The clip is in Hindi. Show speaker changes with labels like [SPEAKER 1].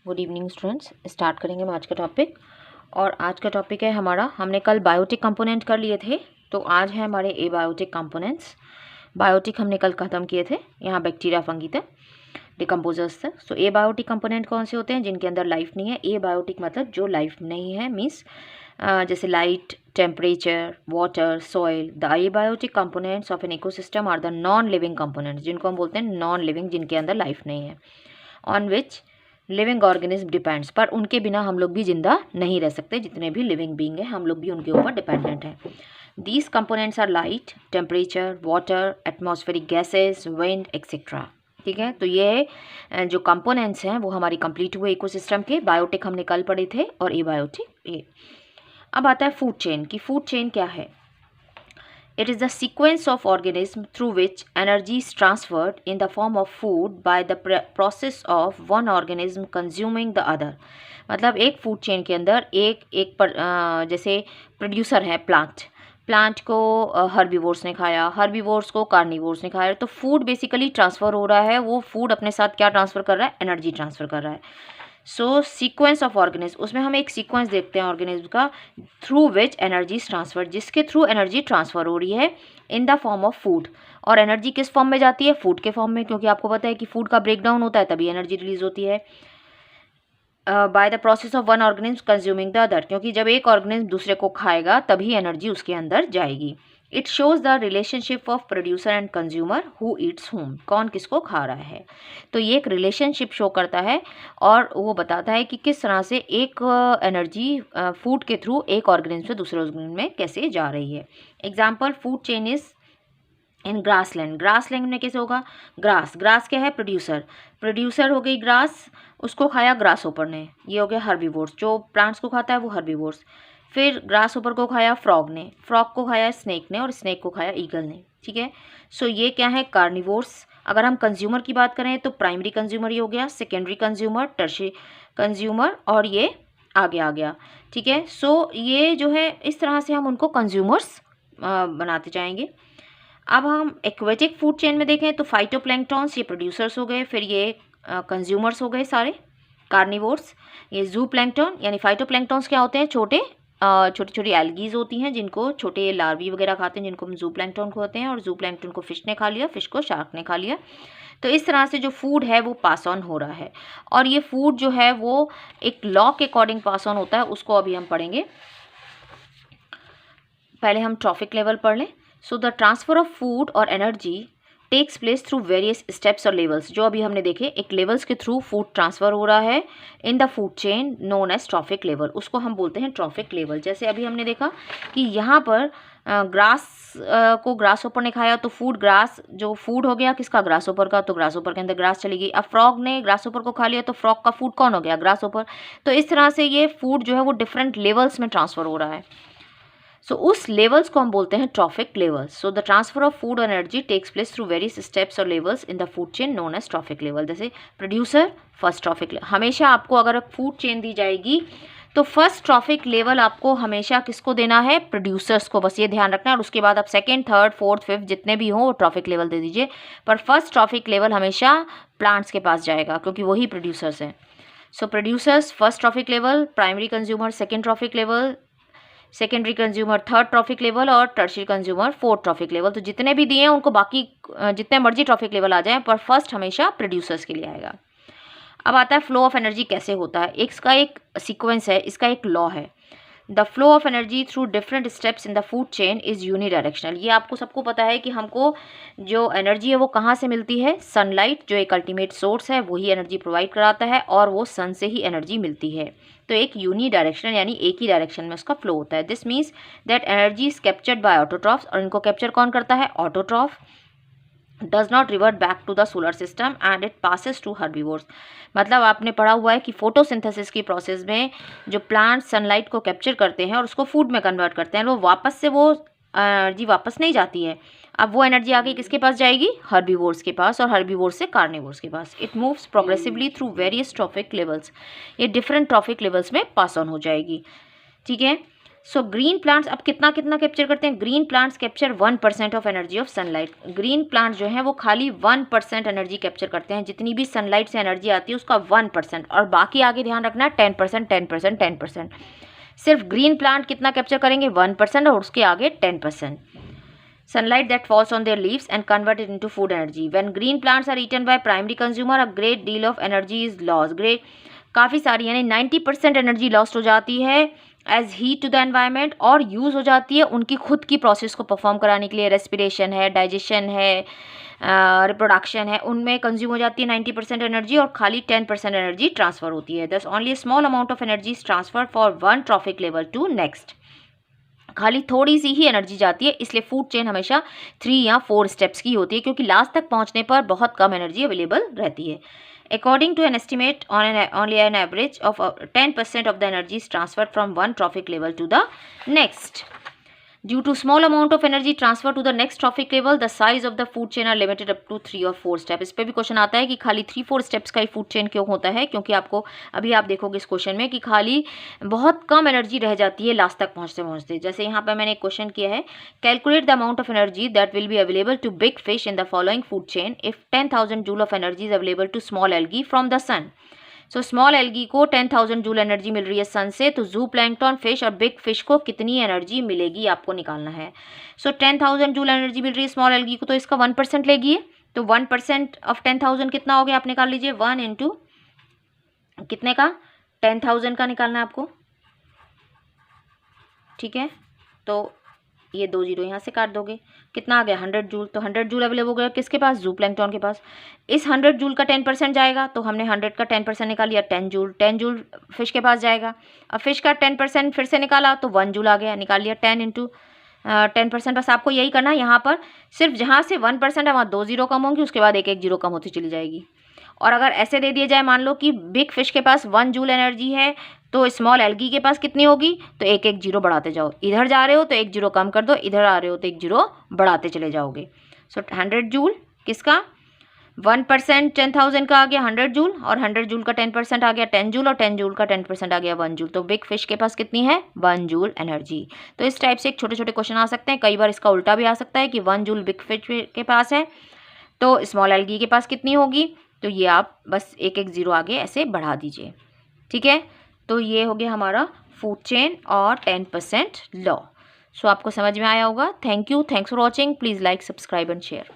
[SPEAKER 1] Good evening students. स्टार्ट करेंगे हम आज का टॉपिक। और आज का टॉपिक है हमारा, हमने कल बायोटिक कंपोनेंट कर लिए थे, तो आज है हमारे एबायोटिक कंपोनेंट्स। बायोटिक हमने कल ख़त्म किए थे, यहाँ बैक्टीरिया फंगी थे, डिकम्पोजर्स थे। सो एबायोटिक कंपोनेंट कौन से होते हैं? जिनके अंदर लाइफ नहीं है। एबायोटिक मतलब जो लाइफ नहीं है, मीन्स जैसे light, temperature, water, soil. The abiotic components of an ecosystem are the non living components, जिनको हम बोलते हैं नॉन लिविंग, जिनके अंदर लाइफ नहीं है। On which living organism depends, पर उनके बिना हम लोग भी जिंदा नहीं रह सकते। जितने भी लिविंग बींग हैं हम लोग भी उनके ऊपर डिपेंडेंट हैं। These components are light, temperature, water, atmospheric gases, wind etcetera. ठीक है, तो ये जो कंपोनेंट्स हैं वो हमारी कंप्लीट हुए इकोसिस्टम के। बायोटिक हमने कल पढ़े थे और एबायोटिक ये। अब आता है फूड चेन की। फूड चेन क्या है? It is the sequence of organisms through which energy is transferred in the form of food by the process of one organism consuming the other। मतलब एक फूड चेन के अंदर जैसे प्रोड्यूसर है प्लांट को हर्बीवोर्स ने खाया, हर्बीवोर्स को कार्निवोर्स ने खाया, तो फूड बेसिकली ट्रांसफ़र हो रहा है। वो फूड अपने साथ क्या ट्रांसफ़र कर रहा है? एनर्जी ट्रांसफ़र कर रहा है। सो सीक्वेंस ऑफ ऑर्गेनिज्म, उसमें हम एक सीक्वेंस देखते हैं ऑर्गेनिज्म का, थ्रू विच एनर्जी ट्रांसफर, जिसके थ्रू एनर्जी ट्रांसफ़र हो रही है in the form of food. और एनर्जी किस फॉर्म में जाती है? फूड के फॉर्म में, क्योंकि आपको पता है कि फूड का ब्रेकडाउन होता है तभी एनर्जी रिलीज होती है। By the process of one organism consuming the other, क्योंकि जब एक ऑर्गेनिज्म दूसरे को खाएगा तभी एनर्जी उसके अंदर जाएगी। It shows the relationship of producer and consumer who Yeats home, कौन किसको खा रहा है। तो ये एक रिलेशनशिप शो करता है और वो बताता है कि किस तरह से एक एनर्जी फूड के थ्रू एक ऑर्गेनिज्म से दूसरे ऑर्गेनिज्म में कैसे जा रही है। Example, food chain is in grassland. Grassland में कैसे होगा? ग्रास क्या है? प्रोड्यूसर हो गई ग्रास, उसको खाया ग्रास ओपर ने, ये हो गया हर्बीवोर्स। जो प्लांट्स को खाता है वो हर्बीवोर्स। फिर ग्रास ओपर को खाया फ्रॉग ने, फ्रॉग को खाया स्नेक ने, और स्नेक को खाया ईगल ने। ठीक है, सो ये क्या है? कार्निवोर्स। अगर हम कंज्यूमर की बात करें तो प्राइमरी कंज्यूमर ये हो गया, सेकेंडरी कंज्यूमर, टर्शियरी कंज्यूमर, और ये आगे आ गया। ठीक है, सो ये जो है इस तरह से हम उनको कंज्यूमर्स बनाते जाएंगे। अब हम एक्वेटिक फूड चेन में देखें तो फाइटोप्लैंक्टॉन्स ये प्रोड्यूसर्स हो गए, फिर ये कंज्यूमर्स हो गए सारे कार्निवोर्स। ये जू प्लैंक्टन, यानी फाइटोप्लैंक्टॉन्स क्या होते हैं? छोटी छोटी एल्गीज होती हैं जिनको छोटे लार्वी वगैरह खाते हैं, जिनको हम जू प्लैंक्टन कहते हैं। और जू प्लैंक्टन को फिश ने खा लिया, फिश को शार्क ने खा लिया। तो इस तरह से जो फूड है वो पास ऑन हो रहा है, और ये फूड जो है वो एक लॉ के अकॉर्डिंग पास ऑन होता है, उसको अभी हम पढ़ेंगे। पहले हम ट्रॉफिक लेवल पढ़ लें। So the transfer of food और energy takes place through various steps और लेवल्स। जो अभी हमने देखे, एक लेवल्स के थ्रू फूड ट्रांसफर हो रहा है in the food chain known as trophic level, उसको हम बोलते हैं ट्रॉफिक लेवल। जैसे अभी हमने देखा कि यहाँ पर ग्रास को ग्रास ओपर ने खाया, तो ग्रास जो फूड हो गया किसका? ग्रास ओपर का, तो ग्रास ओपर के अंदर ग्रास चली गई। अब फ्रॉग ने ग्रास ओपर को खा लिया, तो फ्रॉग का फूड कौन हो गया? ग्रास ओपर। तो इस तरह से ये फूड जो है वो डिफरेंट लेवल्स में ट्रांसफर हो रहा है। सो उस लेवल्स को हम बोलते हैं trophic levels. So the transfer of food energy takes place through various steps और levels in the food chain known as trophic level. जैसे प्रोड्यूसर, फर्स्ट ट्रॉफिक लेवल। हमेशा आपको अगर फूड चेन दी जाएगी तो फर्स्ट ट्रॉफिक लेवल आपको हमेशा किसको देना है? प्रोड्यूसर्स को, बस ये ध्यान रखना है। और उसके बाद आप सेकेंड, थर्ड, फोर्थ, फिफ्थ जितने भी हों वो ट्रॉफिक लेवल दे दीजिए, पर फर्स्ट ट्रॉफिक लेवल हमेशा प्लांट्स के पास जाएगा क्योंकि वही प्रोड्यूसर्स हैं। So producers first trophic level, primary consumer second trophic level, secondary consumer third trophic level, और tertiary consumer fourth trophic level. तो जितने भी दिए हैं उनको बाकी जितने मर्जी ट्रॉफिक लेवल आ जाएं, पर फर्स्ट हमेशा प्रोड्यूसर्स के लिए आएगा। अब आता है फ्लो ऑफ एनर्जी कैसे होता है। इसका एक सीक्वेंस है, इसका एक लॉ है। The flow of energy through different steps in the food chain is unidirectional. ये आपको सबको पता है कि हमको जो एनर्जी है वो कहाँ से मिलती है? सनलाइट, जो एक अल्टीमेट सोर्स है वही एनर्जी प्रोवाइड कराता है, और वो सन से ही एनर्जी मिलती है। तो एक यूनिडायरेक्शनल यानी एक ही डायरेक्शन में उसका फ्लो होता है। This means that energy is captured by autotrophs, और इनको कैप्चर कौन करता है? Autotroph. Does not revert back to the solar system and it passes to herbivores. मतलब आपने पढ़ा हुआ है कि फोटोसिंथेसिस की प्रोसेस में जो प्लांट सनलाइट को कैप्चर करते हैं और उसको फूड में कन्वर्ट करते हैं, वो वापस से वो एनर्जी वापस नहीं जाती है। अब वो एनर्जी आगे किसके पास जाएगी? हर्बीवोर्स के पास, और हर्बीवोर्स से कार्निवोर्स के पास। It moves progressively through various trophic levels. ये डिफरेंट ट्रॉफिक लेवल्स में पास ऑन हो जाएगी। ठीक है, सो ग्रीन प्लांट्स अब कितना कितना कैप्चर करते हैं? Green plants capture 1% of energy of sunlight. Green plants जो हैं वो खाली 1% एनर्जी कैप्चर करते हैं, जितनी भी सनलाइट से एनर्जी आती है उसका 1%, और बाकी आगे ध्यान रखना है 10%, 10%, 10%। सिर्फ ग्रीन प्लांट कितना कैप्चर करेंगे? 1%, और उसके आगे 10%। Sunlight that falls on their leaves and convert it into food energy. When green plants are eaten by primary consumer, a great deal of energy is lost. काफ़ी सारी यानी 90% एनर्जी लॉस्ट हो जाती है as heat to the environment, और यूज़ हो जाती है उनकी खुद की प्रोसेस को परफॉर्म कराने के लिए। रेस्पिरेशन है, डाइजेशन है, रिप्रोडक्शन है, उनमें कंज्यूम हो जाती है 90% एनर्जी, और खाली 10% एनर्जी ट्रांसफ़र होती है। Thus only small amount of energy is transfer for one trophic level to next. खाली थोड़ी सी ही एनर्जी जाती है, इसलिए फूड चेन हमेशा 3 या 4 स्टेप्स की होती है, क्योंकि लास्ट तक पहुंचने पर बहुत कम एनर्जी अवेलेबल रहती है। According to an estimate only an average of 10% of the energy is transferred from one trophic level to the next. Due to small amount of energy transfer to the next trophic level, the size of the food chain are limited up to 3 or 4 steps। इस पे भी क्वेश्चन आता है कि खाली 3-4 स्टेप्स का ही फूड चेन क्यों होता है, क्योंकि आपको अभी आप देखोगे इस क्वेश्चन में कि खाली बहुत कम एनर्जी रह जाती है लास्ट तक पहुंचते पहुंचते। जैसे यहाँ पर मैंने एक क्वेश्चन किया है, calculate the amount of energy that will be available to big fish in the following food chain if 10,000 joule of energy is available to small algae from the sun. So small algae को 10,000 जूल एनर्जी मिल रही है सन से, तो जू प्लैंकटन फिश और बिग फिश को कितनी एनर्जी मिलेगी आपको निकालना है। सो 10,000 जूल एनर्जी मिल रही है स्मॉल एल्गी को, तो इसका 1% लेगी, तो 1% ऑफ 10,000 कितना हो गया आप निकाल लीजिए। 1 इंटू कितने का? 10,000 का निकालना है आपको, ठीक है। तो ये 2 जीरो यहाँ से काट दोगे, कितना आ गया? 100 जूल। तो 100 जूल अवेलेबल हो गया किसके पास? जू प्लैंकटन के पास। इस 100 जूल का 10% जाएगा, तो हमने 100 का 10% निकाल लिया, 10 जूल। 10 जूल फिश के पास जाएगा। अब फिश का 10% फिर से निकाला, तो 1 जूल आ गया, निकाल लिया 10 इंटू 10%। बस आपको यही करना है, यहाँ पर सिर्फ जहाँ से 1% है वहाँ 2 जीरो कम होंगी, उसके बाद एक एक जीरो कम होती चली जाएगी। और अगर ऐसे दे दिया जाए, मान लो कि बिग फिश के पास 1 जूल एनर्जी है, तो स्मॉल एल्गी के पास कितनी होगी? तो एक एक जीरो बढ़ाते जाओ, इधर जा रहे हो तो एक जीरो कम कर दो, इधर आ रहे हो तो एक जीरो बढ़ाते चले जाओगे। सो 100 जूल किसका? 1% 10,000 का आ गया 100 जूल, और 100 जूल का 10% आ गया 10 जूल, और 10 जूल का 10% आ गया 1 जूल। तो बिग फिश के पास कितनी है? 1 जूल एनर्जी। तो इस टाइप से एक छोटे छोटे क्वेश्चन आ सकते हैं। कई बार इसका उल्टा भी आ सकता है कि 1 जूल बिग फिश के पास है तो स्मॉल एल्गी के पास कितनी होगी, तो ये आप बस एक एक जीरो आगे ऐसे बढ़ा दीजिए, ठीक है। तो ये हो गया हमारा फूड चेन और 10% लॉ। सो आपको समझ में आया होगा। Thank you, thanks for watching. Please like, subscribe and share.